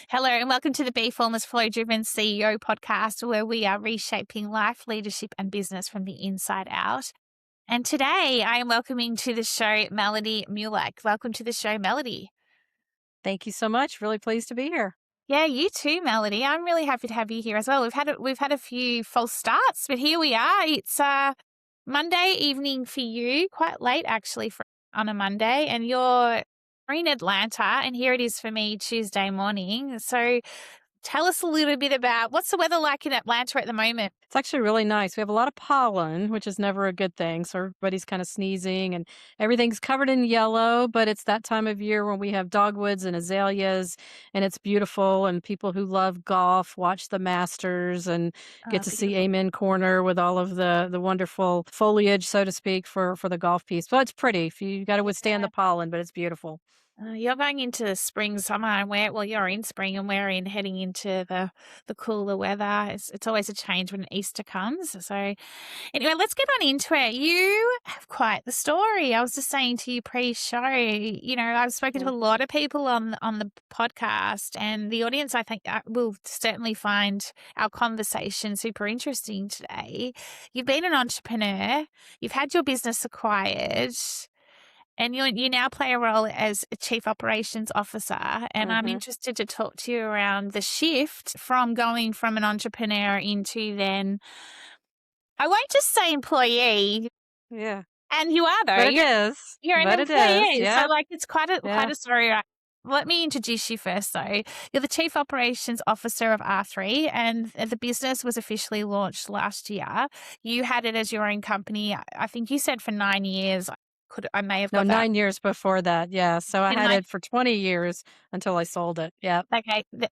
Hello, and welcome to the Be Formless Flow Driven CEO podcast, where we are reshaping life, leadership, and business from the inside out. And today I am welcoming to the show Melody Mulaik. Welcome to the show, Melody. Thank you so much. Really pleased to be here. Yeah, you too, Melody. I'm really happy to have you here as well. We've had a few false starts, but here we are. It's Monday evening for you, quite late actually on a Monday, and you're in Atlanta, and here it is for me Tuesday morning. So tell us a little bit about what's the weather like in Atlanta at the moment? It's actually really nice. We have a lot of pollen, which is never a good thing. So everybody's kind of sneezing and everything's covered in yellow, but it's that time of year when we have dogwoods and azaleas and it's beautiful. And people who love golf watch the Masters and get Oh, to see beautiful. Amen Corner with all of the wonderful foliage, so to speak, for the golf piece. But it's pretty. If you got to withstand the pollen, but it's beautiful. You're going into spring, summer, and you're in spring, and we're in heading into the cooler weather. It's always a change when Easter comes. So anyway, let's get on into it. You have quite the story. I was just saying to you pre-show, I've spoken to a lot of people on the podcast, and the audience, I think, will certainly find our conversation super interesting today. You've been an entrepreneur. You've had your business acquired. And you now play a role as a chief operations officer. And I'm Mm-hmm. interested to talk to you around the shift from going from an entrepreneur into then, I won't just say employee, Yeah. and you are though. But it You're is. you're an But it is. employee. So Yeah. like it's quite Yeah. a story. Right? Let me introduce you first though. You're the chief operations officer of R3, and the business was officially launched last year. You had it as your own company. I think you said for 9 years. I may have No, got that. 9 years before that, yeah, so I For had nine. it for 20 years until I sold it, yep. Okay, there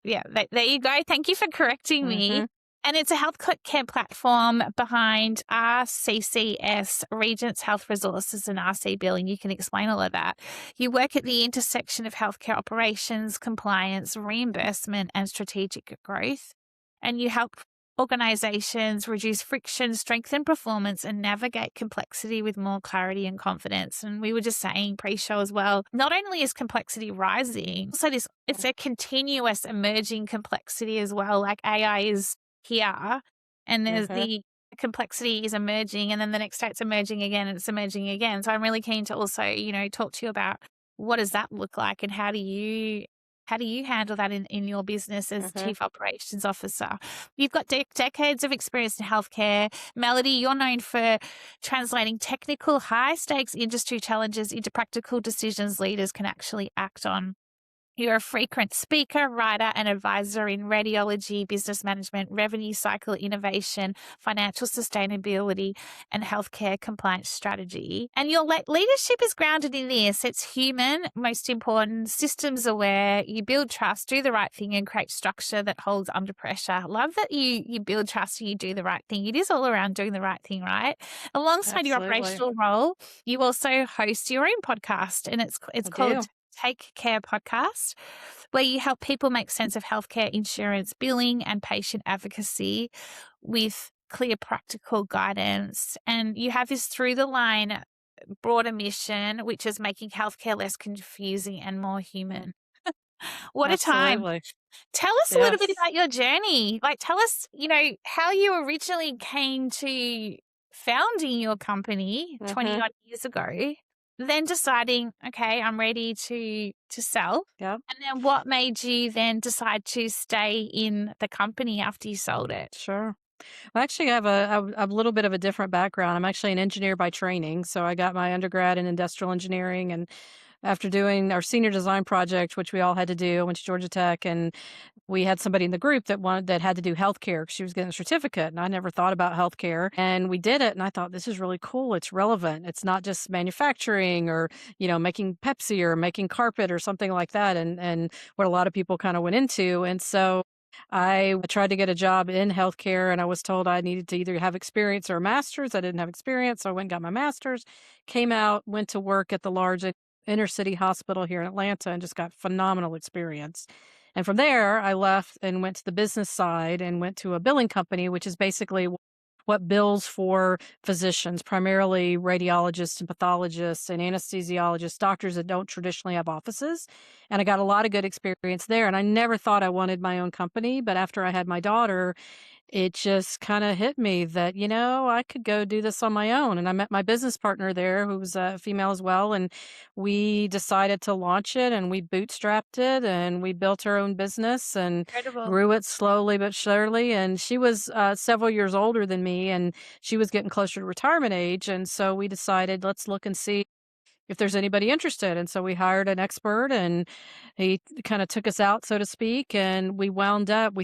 you go. Thank you for correcting me. Mhm, And it's a care platform behind RCCS, Regents Health Resources, and RC Billing. You can explain all of that. You work at the intersection of healthcare operations, compliance, reimbursement, and strategic growth. And you help organizations reduce friction, strengthen performance, and navigate complexity with more clarity and confidence. And we were just saying pre-show as well, not only is complexity rising, also it's a continuous emerging complexity as well. Like AI is here, and there's mhm. the complexity is emerging, and then the next day it's emerging again and it's emerging again. So I'm really keen to also, talk to you about what does that look like, and how do you handle that in your business as Mhm. chief operations officer? You've got decades of experience in healthcare. Melody, you're known for translating technical, high stakes industry challenges into practical decisions leaders can actually act on. You're a frequent speaker, writer, and advisor in radiology, business management, revenue cycle innovation, financial sustainability, and healthcare compliance strategy. And your leadership is grounded in this. It's human, most important, systems aware. You build trust, do the right thing, and create structure that holds under pressure. Love that you build trust and you do the right thing. It is all around doing the right thing, right? Alongside your Absolutely. operational role, you also host your own podcast, and it's I called do. Take Care podcast, where you help people make sense of healthcare insurance billing and patient advocacy with clear, practical guidance. And you have this through the line broader mission, which is making healthcare less confusing and more Mm, human. What a time. absolutely. Tell us a little bit Yes. about your journey. Like, tell us, how you originally came to founding your company 20 Mhm. odd years ago, then deciding, okay, I'm ready to sell. Yep. And then what made you then decide to stay in the company after you sold it? Sure. Well, actually, I have a little bit of a different background. I'm actually an engineer by training, so I got my undergrad in industrial engineering, and after doing our senior design project, which we all had to do, I went to Georgia Tech, and we had somebody in the group that had to do healthcare. She was getting a certificate, and I never thought about healthcare. And we did it, and I thought this is really cool. It's relevant. It's not just manufacturing or making Pepsi or making carpet or something like that. And what a lot of people kind of went into. And so I tried to get a job in healthcare, and I was told I needed to either have experience or a master's. I didn't have experience, so I went and got my master's. Came out, went to work at the large inner city hospital here in Atlanta, and just got phenomenal experience. And from there, I left and went to the business side and went to a billing company, which is basically what bills for physicians, primarily radiologists and pathologists and anesthesiologists, doctors that don't traditionally have offices. And I got a lot of good experience there. And I never thought I wanted my own company. But after I had my daughter, it just kind of hit me that, I could go do this on my own. And I met my business partner there, who was a female as well. And we decided to launch it and we bootstrapped it and we built our own business and Incredible. grew it slowly but surely. And she was several years older than me and she was getting closer to retirement age. And so we decided, let's look and see if there's anybody interested. And so we hired an expert and he kind of took us out, so to speak. And we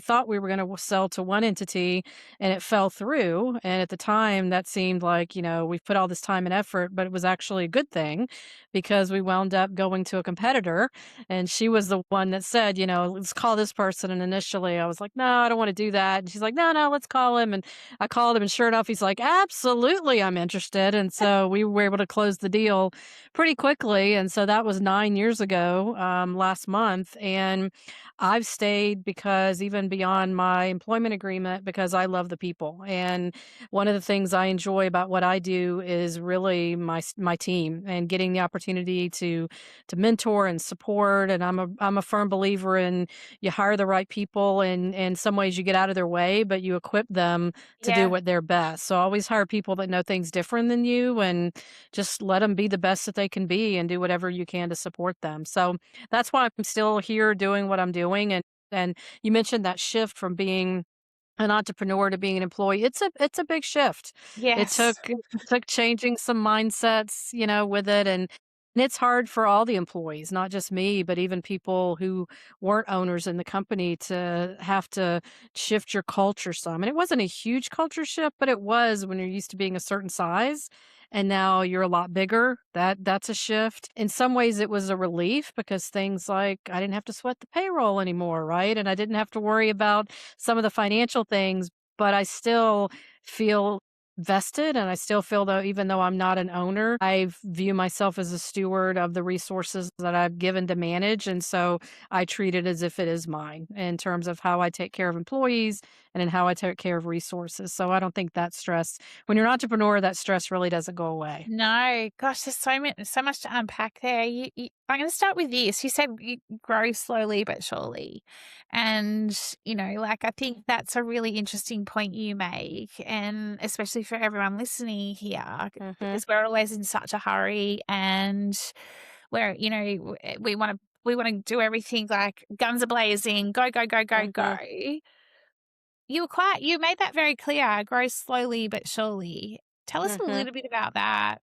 thought we were going to sell to one entity and it fell through. And at the time, that seemed like, we've put all this time and effort, but it was actually a good thing because we wound up going to a competitor. And she was the one that said, let's call this person. And initially I was like, no, I don't want to do that. And she's like, no, no, let's call him. And I called him and sure enough, he's like, absolutely, I'm interested. And so we were able to close the deal pretty quickly, and so that was 9 years ago, last month, and I've stayed because even beyond my employment agreement, because I love the people, and one of the things I enjoy about what I do is really my team and getting the opportunity to mentor and support, and I'm a firm believer in you hire the right people, and in some ways you get out of their way, but you equip them to do Yeah. what they're best. So always hire people that know things different than you and just let them be the best that they can be and do whatever you can to support them. So that's why I'm still here doing what I'm doing. And you mentioned that shift from being an entrepreneur to being an employee. It's a big shift. It Yes. took changing some mindsets, with it and it's hard for all the employees, not just me, but even people who weren't owners in the company to have to shift your culture some. And it wasn't a huge culture shift, but it was when you're used to being a certain size and now you're a lot bigger. That's a shift. In some ways it was a relief because things like I didn't have to sweat the payroll anymore, right? And I didn't have to worry about some of the financial things, but I still feel vested and I still feel though even though I'm not an owner, I view myself as a steward of the resources that I've given to manage and so I treat it as if it is mine in terms of how I take care of employees and in how I take care of resources. So I don't think that stress when you're an entrepreneur that stress really doesn't go away. No, gosh, there's so much to unpack there. I'm going to start with this. You said you grow slowly but surely, and like I think that's a really interesting point you make, and especially for everyone listening here, Mhm. because we're always in such a hurry, and we're we want to do everything like guns a blazing, go go go go go. Mhm. You made that very clear. Grow slowly but surely. Tell us a Mhm. little bit about that.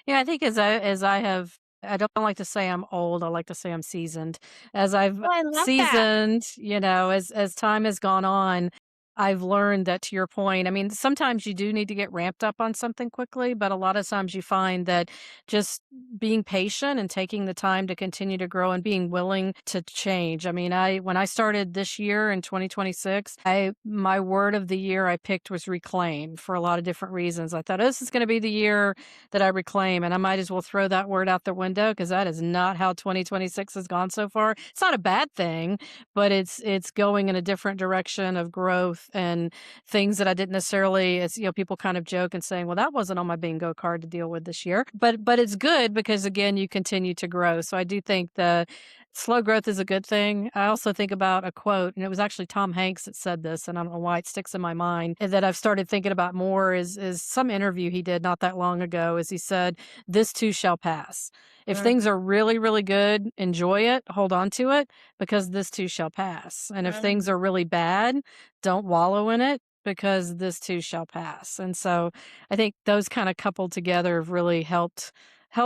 Yeah, I think as I have I don't like to say I'm old, I like to say I'm seasoned. As I've Oh, I love that. seasoned, as time has gone on, I've learned that to your point, I mean, sometimes you do need to get ramped up on something quickly, but a lot of times you find that just being patient and taking the time to continue to grow and being willing to change. I mean, I when I started this year in 2026, I my word of the year I picked was reclaim for a lot of different reasons. I thought, "Oh, this is going to be the year that I reclaim, and I might as well throw that word out the window because that is not how 2026 has gone so far. It's not a bad thing, but it's going in a different direction of growth and things that I didn't necessarily as people kind of joke and saying, "Well, that wasn't on my bingo card to deal with this year." But it's good because again, you continue to grow. So I do think the slow growth is a good thing. I also think about a quote, and it was actually Tom Hanks that said this, and I don't know why it sticks in my mind, and that I've started thinking about more is some interview he did not that long ago, is he said, "This too shall pass." If things Mm, are really, really good, enjoy it, hold on to it, because this too shall pass. And if things mm. are really bad, don't wallow in it because this too shall pass. And so I think those kind of coupled together have really helped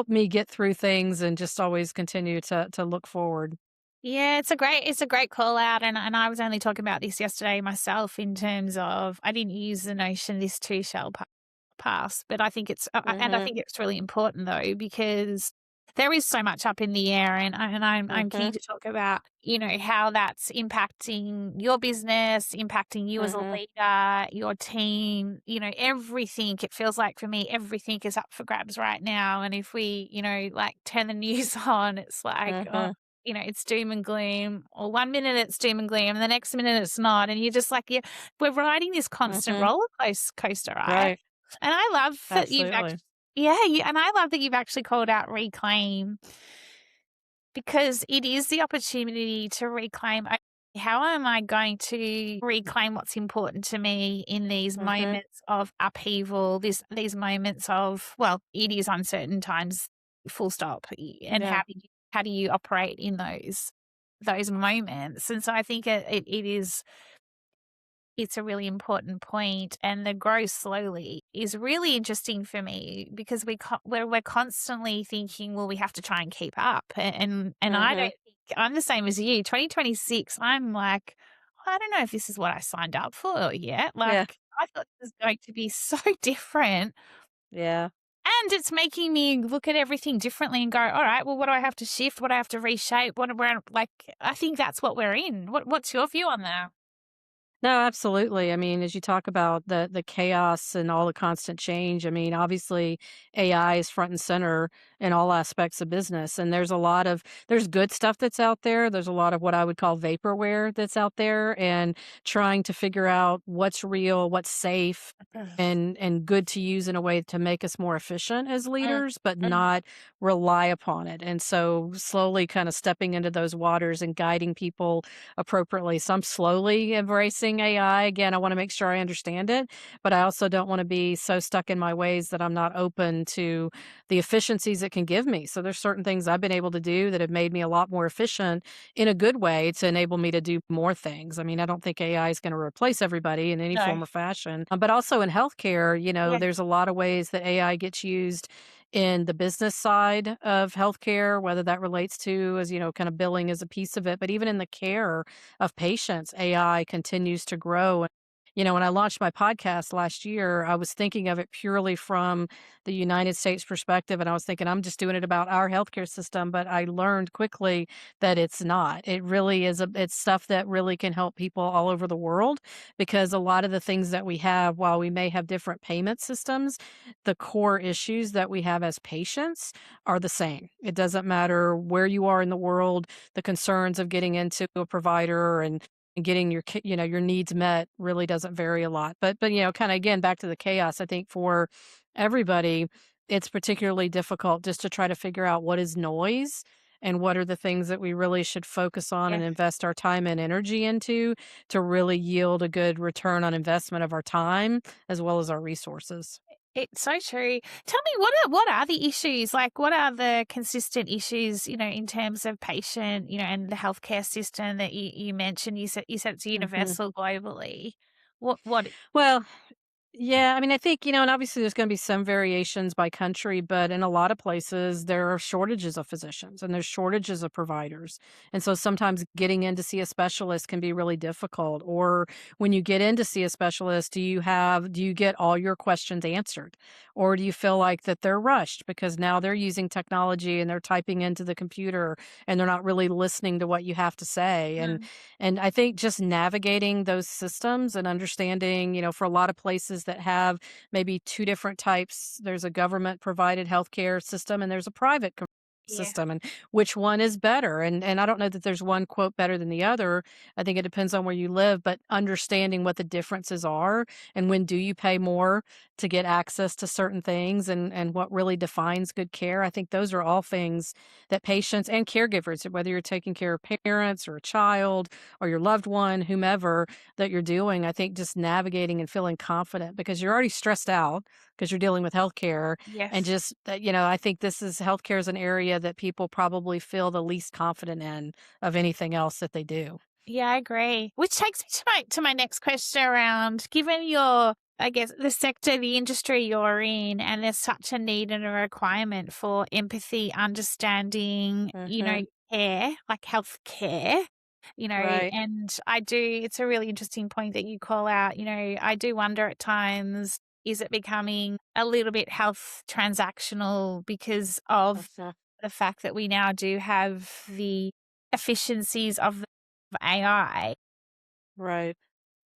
me get through things and just always continue to look forward. Yeah, it's a great call out, and I was only talking about this yesterday myself in terms of I didn't use the notion this too shall pass, but I think and I Mhm. think it's really important though because there is so much up in the air, and I'm keen Mhm. to talk about how that's impacting your business, impacting you as a Mhm. leader, your team, everything. It feels like for me everything is up for grabs right now, and if we like turn the news on, it's like oh Mhm. it's doom and gloom, or 1 minute it's doom and gloom, and the next minute it's not. And you're just like, yeah, we're riding this constant Mhm. roller coaster, right? Right. And I love that you've Absolutely. actually, yeah, and I love that you've actually called out reclaim, because it is the opportunity to reclaim. How am I going to reclaim what's important to me in these Mhm. moments of upheaval, these moments of, well, it is uncertain times, full stop. And Yeah. how do you operate in those moments? And so I think it's a really important point, and the grow slowly is really interesting for me, because we're constantly thinking, well, we have to try and keep up, and I Mhm. don't think I'm the same as you. 2026, I'm like, I don't know if this is what I signed up for yet. Yeah. Like, I thought this was going to be so different, Yeah. and it's making me look at everything differently and go, all right, well, what do I have to shift? What do I have to reshape? Like, I think that's what we're in. What's your view on that? No, absolutely. I mean, as you talk about the chaos and all the constant change, I mean, obviously AI is front and center in all aspects of business. And there's good stuff that's out there. There's a lot of what I would call vaporware that's out there, and trying to figure out what's real, what's safe and good to use in a way to make us more efficient as Mm, leaders, but mm, not rely upon it. And so slowly kind of stepping into those waters and guiding people appropriately. So I'm slowly embracing AI. Again, I want to make sure I understand it, but I also don't want to be so stuck in my ways that I'm not open to the efficiencies it can give me. So there's certain things I've been able to do that have made me a lot more efficient in a good way to enable me to do more things. I mean, I don't think AI is going to replace everybody in any no. form or fashion, but also in healthcare, Yeah. there's a lot of ways that AI gets used in the business side of healthcare, whether that relates to, as kind of billing as a piece of it, but even in the care of patients, AI continues to grow. When I launched my podcast last year, I was thinking of it purely from the United States perspective. And I was thinking, I'm just doing it about our healthcare system. But I learned quickly that it's not. It really it's stuff that really can help people all over the world, because a lot of the things that we have, while we may have different payment systems, the core issues that we have as patients are the same. It doesn't matter where you are in the world, the concerns of getting into a provider and getting your needs met really doesn't vary a lot. But kind of again back to the chaos, I think for everybody, it's particularly difficult just to try to figure out what is noise and what are the things that we really should focus on Yeah. and invest our time and energy into to really yield a good return on investment of our time as well as our resources. It's so true. Tell me, what are the issues? Like, what are the consistent issues, in terms of patient, and the healthcare system that you mentioned? You said it's Mhm. universal globally. What Well, yeah, I mean, I think, and obviously there's going to be some variations by country, but in a lot of places, there are shortages of physicians and there's shortages of providers. And so sometimes getting in to see a specialist can be really difficult. Or when you get in to see a specialist, do you get all your questions answered? Or do you feel like that they're rushed because now they're using technology and they're typing into the computer and they're not really listening to what you have to say? Mm, And I think just navigating those systems and understanding, for a lot of places that have maybe two different types, there's a government provided healthcare system and there's a private yeah, system, and which one is better, and I don't know that there's one quote better than the other. I think it depends on where you live, but understanding what the differences are and when do you pay more to get access to certain things, and what really defines good care. I think those are all things that patients and caregivers, whether you're taking care of parents or a child or your loved one, whomever that you're doing, I think just navigating and feeling confident because you're already stressed out because you're dealing with healthcare. And yes. just that, I think healthcare is an area that people probably feel the least confident in of anything else that they do. Yeah, I agree. Which takes me to my next question around, given your, I guess, the sector, the industry you're in, and there's such a need and a requirement for empathy, understanding, Hmm. care, like health care, Right. and it's a really interesting point that you call out. I do wonder at times, is it becoming a little bit health transactional because of Mhm. the fact that we now do have the efficiencies of AI, Right.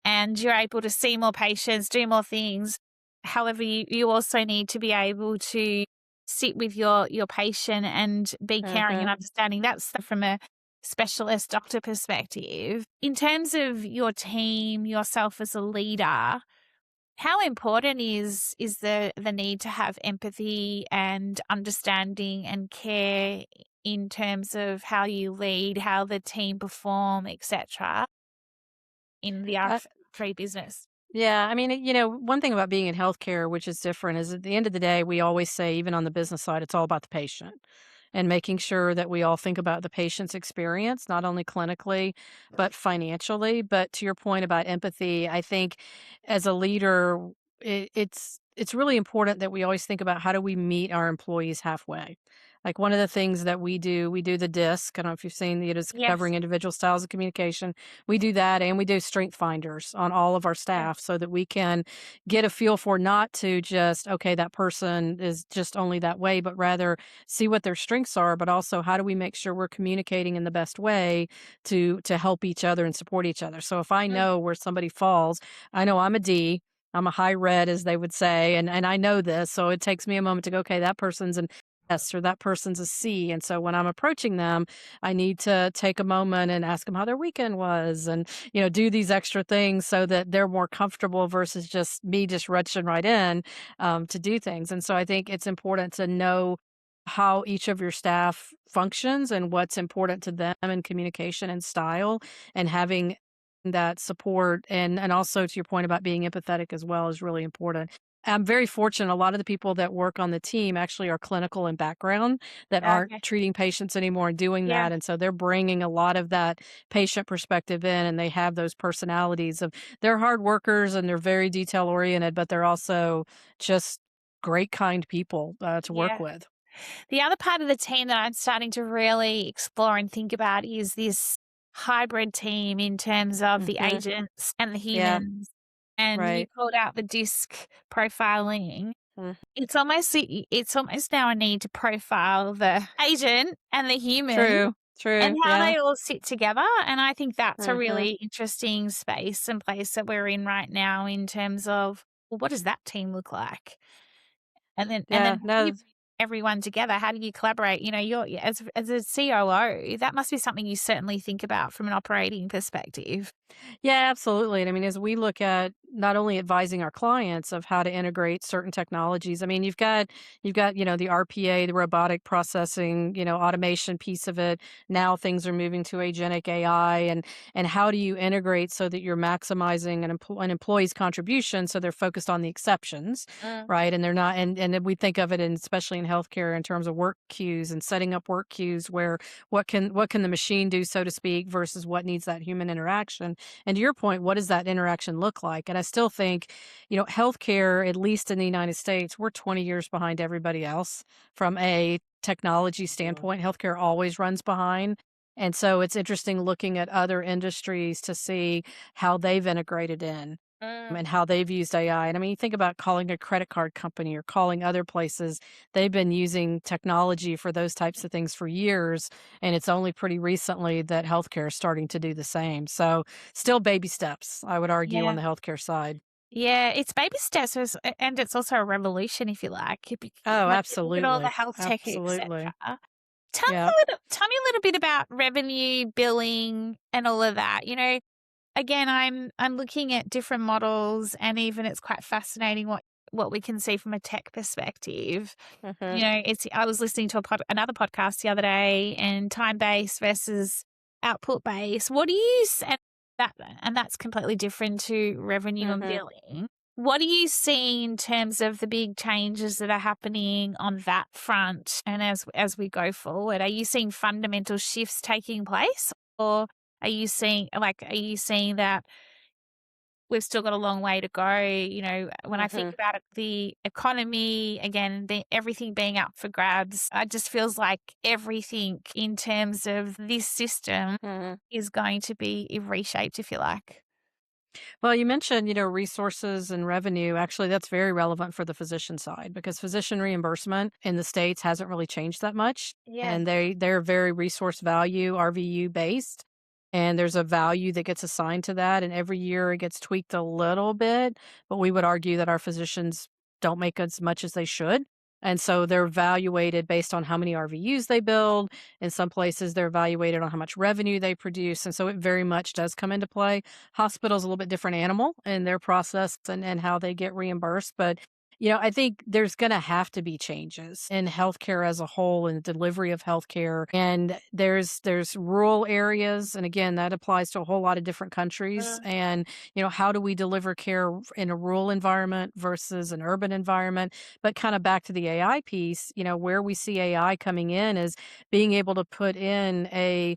and you're able to see more patients, do more things. However, you also need to be able to sit with your patient and be caring and Hmm. understanding. That's from a specialist doctor perspective, in terms of your team, yourself as a leader, how important is the need to have empathy and understanding and care in terms of how you lead, how the team perform, etc., in the R3 business? Yeah, I mean, one thing about being in healthcare, which is different, is at the end of the day, we always say, even on the business side, it's all about the patient and making sure that we all think about the patient's experience, not only clinically, but financially. But to your point about empathy, I think as a leader, it's really important that we always think about how do we meet our employees halfway. Like one of the things that we do the DISC. I don't know if you've seen the Yes. discovering individual styles of communication. We do that and we do strength finders on all of our Yeah. staff so that we can get a feel for not to just, okay, that person is just only that way, but rather see what their strengths are, but also how do we make sure we're communicating in the best way to help each other and support each other. So if I Mm. know where somebody falls, I know I'm a D. I'm a high red, as they would say, and I know this, so it takes me a moment to go, okay, that person's an S or that person's a C. And so when I'm approaching them, I need to take a moment and ask them how their weekend was and, do these extra things so that they're more comfortable versus just me just rushing right in to do things. And so I think it's important to know how each of your staff functions and what's important to them in communication and style and having that support and also to your point about being empathetic as well is really important. I'm very fortunate. A lot of the people that work on the team actually are clinical in background that aren't Okay. treating patients anymore and doing Yeah. that. And so they're bringing a lot of that patient perspective in and they have those personalities of they're hard workers and they're very detail oriented, but they're also just great, kind people to work Yeah. with. The other part of the team that I'm starting to really explore and think about is this hybrid team in terms of the Hmm. agents and the Yeah, humans. And you right. called out the disc profiling. Mm. It's almost now a need to profile the agent and the human True, and true. how Yeah. they all sit together. And I think that's a Hmm. really interesting space and place that we're in right now in terms of, well, what does that team look like? And then Yeah. how do you No. bring everyone together? How do you collaborate? You're as a COO, that must be something you certainly think about from an operating perspective. Yeah, absolutely. And I mean, as we look at not only advising our clients of how to integrate certain technologies, I mean, you've got, the RPA, the robotic processing, automation piece of it. Now things are moving to agentic AI and how do you integrate so that you're maximizing an employee's contribution so they're focused on the exceptions, Mm. right? And they're not and then we think of it in especially in healthcare in terms of work queues and setting up work queues where what can the machine do, so to speak, versus what needs that human interaction. And to your point, what does that interaction look like? And I still think, healthcare, at least in the United States, we're 20 years behind everybody else from a technology standpoint. Healthcare always runs behind. And so it's interesting looking at other industries to see how they've integrated in Mm. and how they've used AI. And I mean, you think about calling a credit card company or calling other places, they've been using technology for those types of things for years. And it's only pretty recently that healthcare is starting to do the same. So, still baby steps, I would argue, on Yeah. the healthcare side. Yeah, it's baby steps and it's also a revolution, if you like. Oh, Like, look at all the absolutely. health tech, Absolutely. etcetera. Yeah. Tell me a little bit about revenue, billing, and all of that. Again, I'm looking at different models, and even it's quite fascinating what we can see from a tech perspective. Hmm. It's I was listening to another podcast the other day, and time based versus output based. What do you that and that's completely different to revenue and Hmm. billing. What do you see in terms of the big changes that are happening on that front, and as we go forward? Are you seeing fundamental shifts taking place, or are you seeing that we've still got a long way to go? When I think Hmm. about it, the economy, again, everything being up for grabs, it just feels like everything in terms of this system Hmm. is going to be reshaped, if you like. Well, you mentioned, resources and revenue. Actually, that's very relevant for the physician side because physician reimbursement in the States hasn't really changed that much. Yeah. And they're very resource value, RVU based. And there's a value that gets assigned to that. And every year it gets tweaked a little bit. But we would argue that our physicians don't make as much as they should. And so they're evaluated based on how many RVUs they build. In some places, they're evaluated on how much revenue they produce. And so it very much does come into play. Hospitals a little bit different animal in their process and how they get reimbursed. But I think there's going to have to be changes in healthcare as a whole and the delivery of healthcare. And there's rural areas, and again, that applies to a whole lot of different countries. And how do we deliver care in a rural environment versus an urban environment? But kind of back to the AI piece, where we see AI coming in is being able to put in a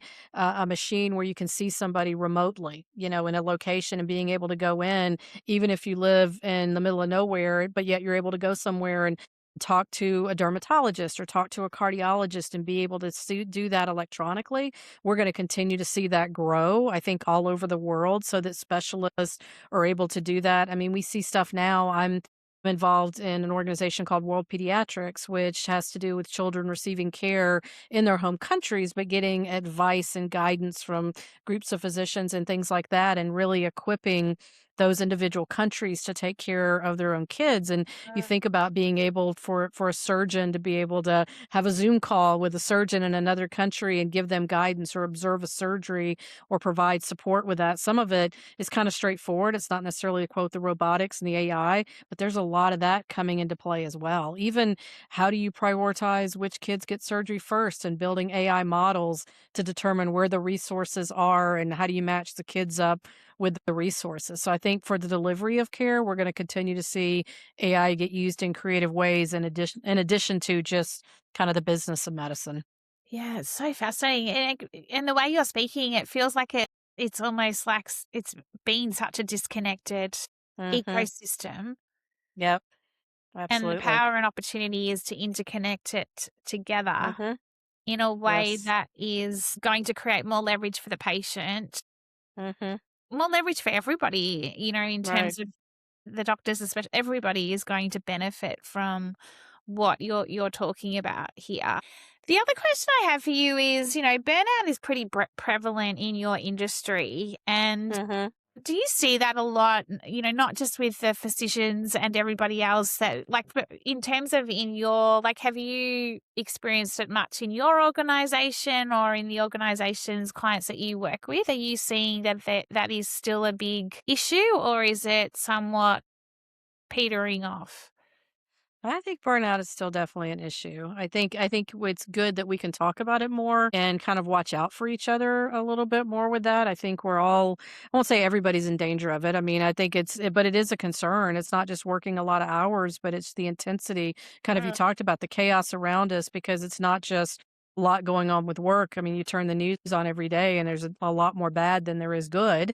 machine where you can see somebody remotely, in a location and being able to go in, even if you live in the middle of nowhere, but yet you're able to go somewhere and talk to a dermatologist or talk to a cardiologist and be able to do that electronically. We're going to continue to see that grow, I think, all over the world so that specialists are able to do that. I mean, we see stuff now. I'm involved in an organization called World Pediatrics, which has to do with children receiving care in their home countries, but getting advice and guidance from groups of physicians and things like that, and really equipping those individual countries to take care of their own kids. And you think about being able for a surgeon to be able to have a Zoom call with a surgeon in another country and give them guidance or observe a surgery or provide support with that. Some of it is kind of straightforward. It's not necessarily, quote, the robotics and the AI, but there's a lot of that coming into play as well. Even how do you prioritize which kids get surgery first, and building AI models to determine where the resources are and how do you match the kids up with the resources. So I think for the delivery of care, we're going to continue to see AI get used in creative ways in addition to just kind of the business of medicine. Yeah, it's so fascinating. And the way you're speaking, it feels like it's almost like it's been such a disconnected Mhm. ecosystem. Yep, And the absolutely. power and opportunity is to interconnect it together Mhm. in a way Yes. that is going to create more leverage for the patient, Mhm. more leverage for everybody, in Right. terms of the doctors, especially everybody is going to benefit from what you're talking about here. The other question I have for you is, burnout is pretty prevalent in your industry, and Mhm. do you see that a lot, not just with the physicians and everybody else that but in terms of in your have you experienced it much in your organization or in the organizations clients that you work with? Are you seeing that is still a big issue, or is it somewhat petering off? I think burnout is still definitely an issue. I think it's good that we can talk about it more and kind of watch out for each other a little bit more with that. I think we're all, I won't say everybody's in danger of it. I mean, I think but it is a concern. It's not just working a lot of hours, but it's the intensity. Kind of, you Mm, talked about the chaos around us, because it's not just a lot going on with work. I mean, you turn the news on every day and there's a lot more bad than there is good,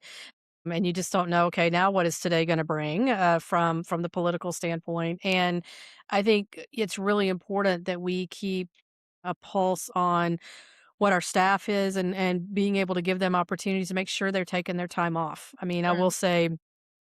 and you just don't know, okay, now what is today going to bring from the political standpoint. And I think it's really important that we keep a pulse on what our staff is, and being able to give them opportunities to make sure they're taking their time off. I mean, I will mm. say,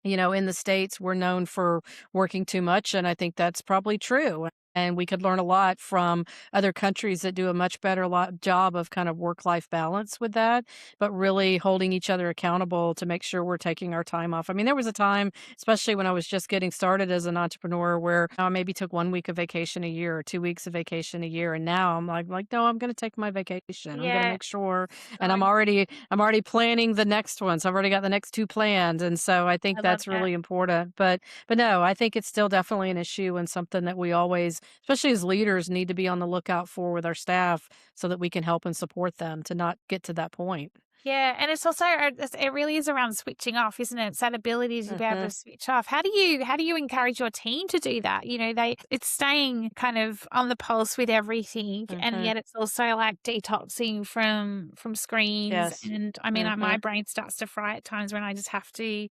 in the States, we're known for working too much, and I think that's probably true. And we could learn a lot from other countries that do a much better job of kind of work-life balance with that, but really holding each other accountable to make sure we're taking our time off. I mean, there was a time, especially when I was just getting started as an entrepreneur, where I maybe took 1 week of vacation a year or 2 weeks of vacation a year, and now I'm like, no, I'm going to take my vacation. I'm going to Yeah, make sure, and so I'm already planning the next one. So I've already got the next 2 planned, and so I think I love that's that. really important. But no, I think it's still definitely an issue and something that we always, especially as leaders, need to be on the lookout for with our staff so that we can help and support them to not get to that point. Yeah, and it's also it really is around switching off, isn't it? It's that ability to be able to Mhm. switch off. How do you encourage your team to do that? It's staying kind of on the pulse with everything, and Mhm. yet it's also like detoxing from screens. Yes. And I mean, my Mhm. brain starts to fry at times when I just have to.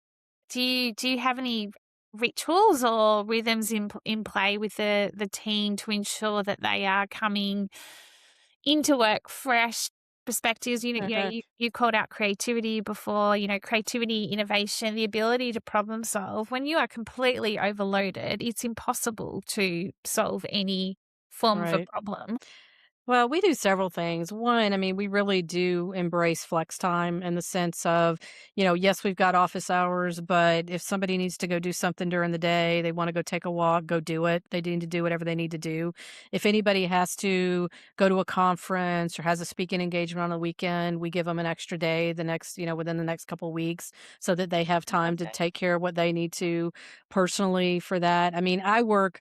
Do you have any rituals or rhythms in play with the team to ensure that they are coming into work fresh perspectives? Mhm. You called out creativity before, creativity, innovation, the ability to problem solve. When you are completely overloaded, it's impossible to solve any form of a Right. problem. Well, we do several things. One, I mean, we really do embrace flex time in the sense of, yes, we've got office hours, but if somebody needs to go do something during the day, they want to go take a walk, go do it. They need to do whatever they need to do. If anybody has to go to a conference or has a speaking engagement on the weekend, we give them an extra day within the next couple of weeks so that they have time to Perfect. take care of what they need to personally for that. I mean, I work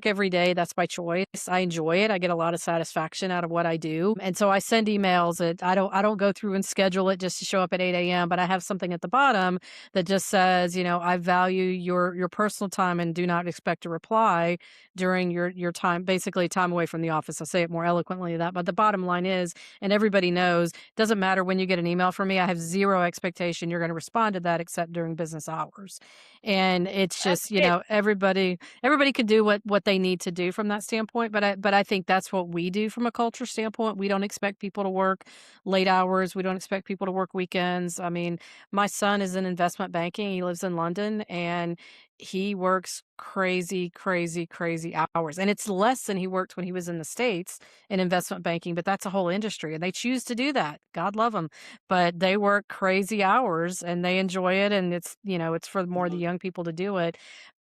every day. That's by choice. I enjoy it. I get a lot of satisfaction out of what I do. And so I send emails that I don't go through and schedule it just to show up at 8 a.m., but I have something at the bottom that just says, I value your personal time and do not expect a reply during your time, basically time away from the office. I'll say it more eloquently than that. But the bottom line is, and everybody knows, doesn't matter when you get an email from me, I have zero expectation you're going to respond to that except during business hours. And it's That's just, it. everybody can do what they need to do from that standpoint, but I think that's what we do from a culture standpoint. We don't expect people to work late hours. We don't expect people to work weekends. I mean, my son is in investment banking. He lives in London and he works crazy, crazy, crazy hours. And it's less than he worked when he was in the States in investment banking, but that's a whole industry and they choose to do that. God love them. But they work crazy hours and they enjoy it and it's for more the Mhm. young people to do it.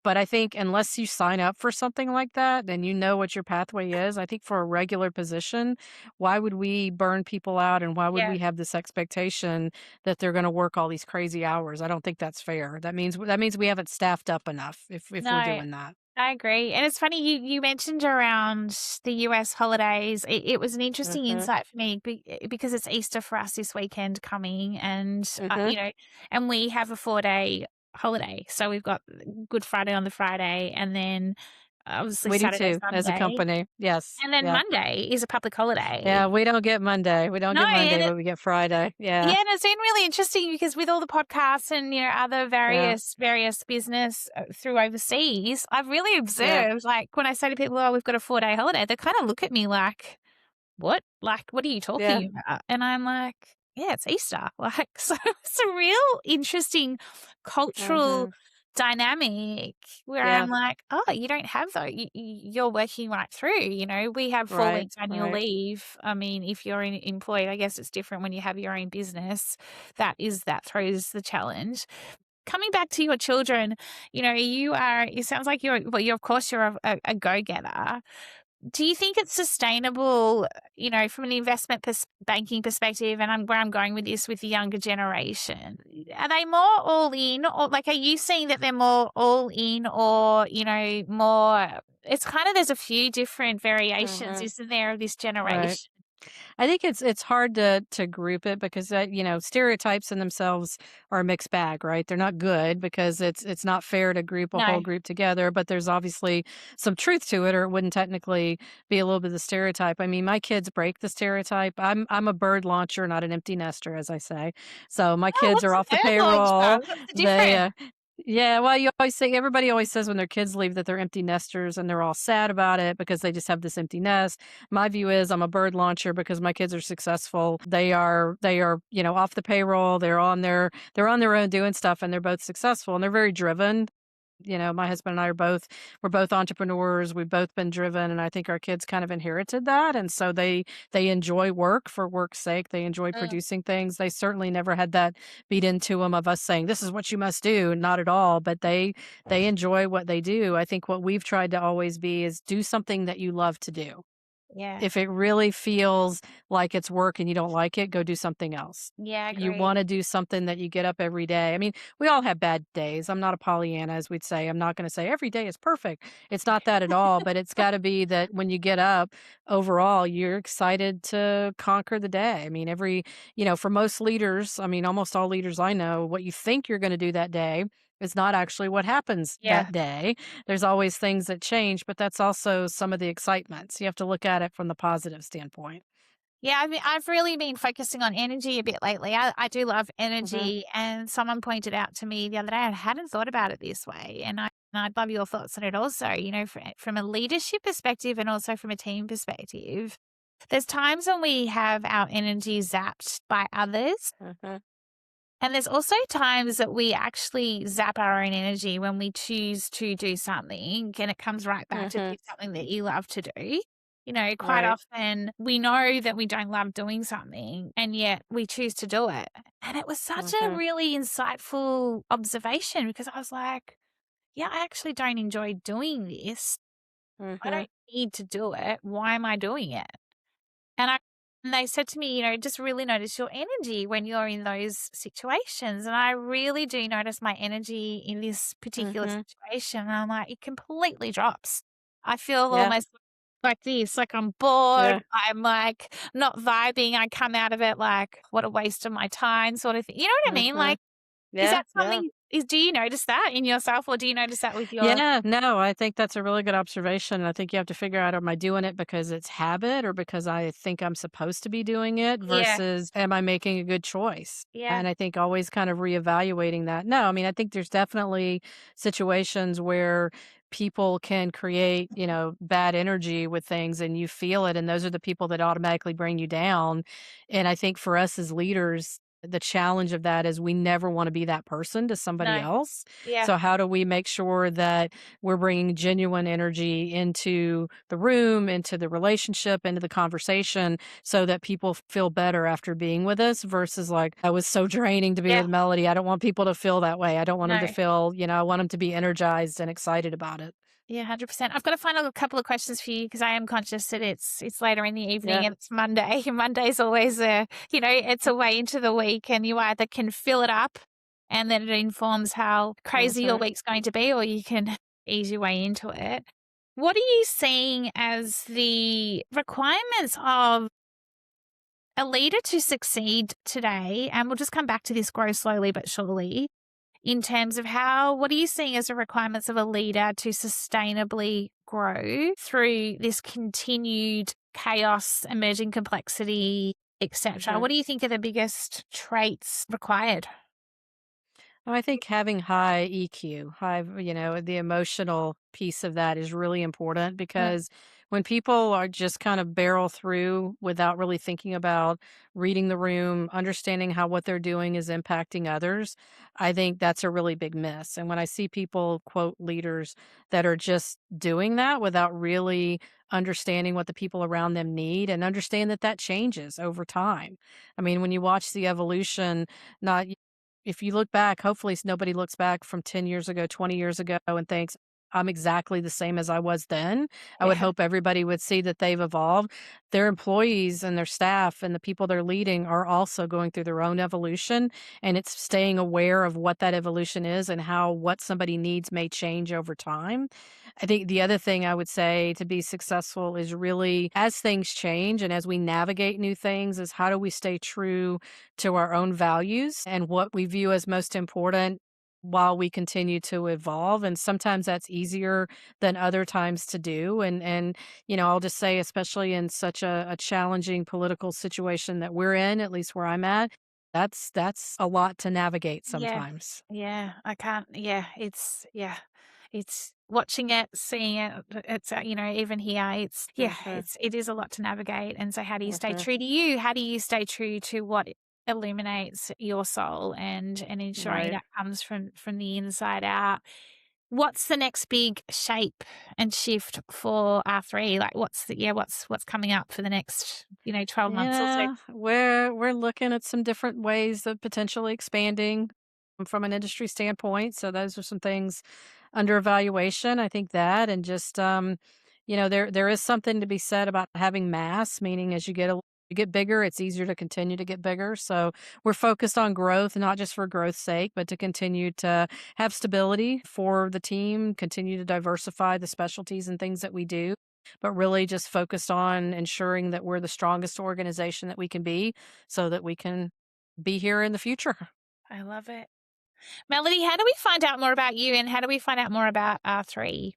But I think unless you sign up for something like that, then you know what your pathway is. I think for a regular position, why would we burn people out and why would Yeah. we have this expectation that they're going to work all these crazy hours? I don't think that's fair. That means we haven't staffed up enough if we're No, doing that. I agree. And it's funny you mentioned around the US holidays. It was an interesting Mhm. insight for me because it's Easter for us this weekend coming, and Mhm. and we have a 4-day holiday. So we've got Good Friday on the Friday, and then obviously We do Saturday, too as a Sunday, company. Yes. and then Yeah. Monday is a public holiday. Yeah, we don't get Monday. We don't No, get and Monday, it but we get Friday. Yeah. yeah, and it's been really interesting because with all the podcasts and other Yeah. various business through overseas, I've really Yeah. observed like when I say to people, "Oh, we've got a 4-day holiday," they kind of look at me like, "What? Like, what are you Yeah. talking about?" And I'm like, "Yeah, it's Easter." Like, so it's a real interesting cultural Mhm. dynamic where I'm Yeah. like, "Oh, you don't have those. You're working right through." We have 4 Right. weeks annual Right. leave. I mean, if you're an employed, I guess it's different when you have your own business. That throws the challenge. Coming back to your children, it sounds like you're of course you're a go-getter. Do you think it's sustainable, from an investment banking perspective, and where I'm going with this with the younger generation? Are they more all in, or like, are you seeing that they're more all in, or, more? It's kind of, there's a few different variations, Mhm. isn't there, of this Right. generation? I think it's hard to group it because stereotypes in themselves are a mixed bag, right? They're not good because it's not fair to group a whole No. group together, but there's obviously some truth to it or it wouldn't technically be a little bit of the stereotype. I mean, my kids break the stereotype. I'm a bird launcher, not an empty nester, as I say. So my Oh, kids are what's a off the bird launcher? payroll. What's the They difference? yeah, well, everybody always says when their kids leave that they're empty nesters and they're all sad about it because they just have this empty nest. My view is I'm a bird launcher because my kids are successful. They are off the payroll. They're on their own doing stuff and they're both successful and they're very driven. My husband and I we're both entrepreneurs. We've both been driven and I think our kids kind of inherited that and so they enjoy work for work's sake. They enjoy Mm, producing things. They certainly never had that beat into them of us saying this is what you must do, not at all, but they enjoy what they do. I think what we've tried to always be is do something that you love to do. yeah. If it really feels like it's work and you don't like it, go do something else. Yeah, I You agree. wanna do something that you get up every day. I mean, we all have bad days. I'm not a Pollyanna, as we'd say. I'm not gonna say every day is perfect. It's not that at all, but it's gotta be that when you get up, overall, you're excited to conquer the day. I mean, for most leaders, I mean, almost all leaders I know, what you think you're gonna do that day is not actually what happens Yeah. that day. There's always things that change, but that's also some of the excitement. So you have to look at it from the positive standpoint. Yeah, I mean, I've really been focusing on energy a bit lately. I do love Mhm. energy, and someone pointed out to me the other day, I hadn't thought about it this way, and I'd love your thoughts on it also. From a leadership perspective and also from a team perspective, there's times when we have our energy zapped by others, Mhm. and there's also times that we actually zap our own energy when we choose to do something, and it comes right back to do Mhm. something that you love to do. Quite Right. often we know that we don't love doing something and yet we choose to do it. And it was such a Mhm. really insightful observation because I was like, yeah, I actually don't enjoy doing this. I Mhm. don't need to do it. Why am I doing it? And I and they said to me, just really notice your energy when you're in those situations. And I really do notice my energy in this particular Mhm. situation. And I'm like, it completely drops. I feel Yeah. almost like this, like I'm bored. Yeah. I'm like not vibing. I come out of it like, what a waste of my time, sort of thing. You know what I mean? Mhm. Like, is Yeah. that Yeah. something, do you notice that in yourself or do you notice that with your, Yeah, no, I think that's a really good observation. I think you have to figure out, am I doing it because it's habit or because I think I'm supposed to be doing it yeah, versus am I making a good choice? yeah, And I think always kind of reevaluating that. No, I mean, I think there's definitely situations where people can create, bad energy with things and you feel it. And those are the people that automatically bring you down. And I think for us as leaders, the challenge of that is we never want to be that person to somebody no, else. yeah, So how do we make sure that we're bringing genuine energy into the room, into the relationship, into the conversation so that people feel better after being with us versus like, I was so draining to be yeah, with Melody. I don't want people to feel that way. I don't want them to no. feel, I want them to be energized and excited about it. Yeah, 100%. I've got to find a couple of questions for you because I am conscious that it's later in the evening Yeah. and it's Monday. Monday's always it's a way into the week and you either can fill it up and then it informs how crazy your Mhm. week's going to be or you can ease your way into it. What are you seeing as the requirements of a leader to succeed today? And we'll just come back to this, grow slowly but surely, in terms of what are you seeing as the requirements of a leader to sustainably grow through this continued chaos, emerging complexity, etc.? Mhm. What do you think are the biggest traits required? I think having high EQ, the emotional piece of that is really important Mm, because when people are just kind of barrel through without really thinking about reading the room, understanding how what they're doing is impacting others, I think that's a really big miss. And when I see people, quote, leaders that are just doing that without really understanding what the people around them need and understand that that changes over time. I mean, when you watch the evolution, not if you look back, hopefully nobody looks back from 10 years ago, 20 years ago and thinks, I'm exactly the same as I was then. I would yeah, hope everybody would see that they've evolved. Their employees and their staff and the people they're leading are also going through their own evolution. And it's staying aware of what that evolution is and how what somebody needs may change over time. I think the other thing I would say to be successful is really as things change and as we navigate new things, is how do we stay true to our own values and what we view as most important while we continue to evolve, and sometimes that's easier than other times to do. And I'll just say, especially in such a challenging political situation that we're in, at least where I'm at, that's a lot to navigate yeah, sometimes. yeah. I can't. It's watching it, seeing it. It's even here. Mhm. It is a lot to navigate. And so, how do you stay Mhm. true to you? How do you stay true to what illuminates your soul and ensuring Right. that comes from the inside out? What's the next big shape and shift for R3? Like, what's coming up for the next 12 months or so? Yeah, we're looking at some different ways of potentially expanding from an industry standpoint. So those are some things under evaluation. I think that, and just there is something to be said about having mass, meaning as you get bigger, it's easier to continue to get bigger. So we're focused on growth, not just for growth's sake, but to continue to have stability for the team, continue to diversify the specialties and things that we do, but really just focused on ensuring that we're the strongest organization that we can be so that we can be here in the future. I love it. Melody, how do we find out more about you and how do we find out more about R3?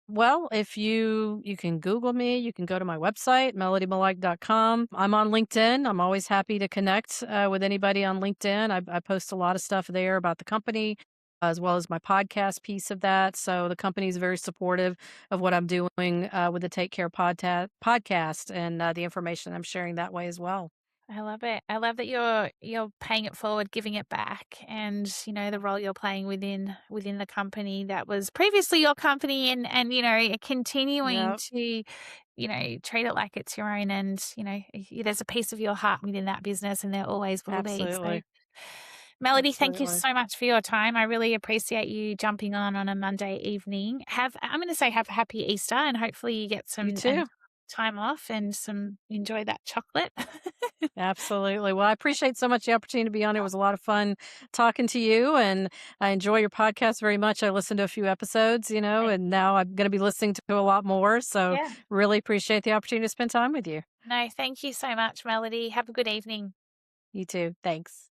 Well, if you can Google me, you can go to my website, melodymulaik.com. I'm on LinkedIn. I'm always happy to connect with anybody on LinkedIn. I post a lot of stuff there about the company, as well as my podcast piece of that. So the company is very supportive of what I'm doing with the Take Care podcast and the information I'm sharing that way as well. I love it. I love that you're paying it forward, giving it back, and the role you're playing within the company that was previously your company, and continuing Yep. to treat it like it's your own and, there's a piece of your heart within that business and there always will be. So, Absolutely. Melody, thank you Absolutely. so much for your time. I really appreciate you jumping on a Monday evening. I'm going to say have a happy Easter and hopefully you get You some and too. time off and enjoy that chocolate. Absolutely. Well, I appreciate so much the opportunity to be on. It was a lot of fun talking to you, and I enjoy your podcast very much. I listened to a few episodes, Thank- and now I'm going to be listening to a lot more. So, yeah. really appreciate the opportunity to spend time with you. No, thank you so much, Melody. Have a good evening. You too. Thanks.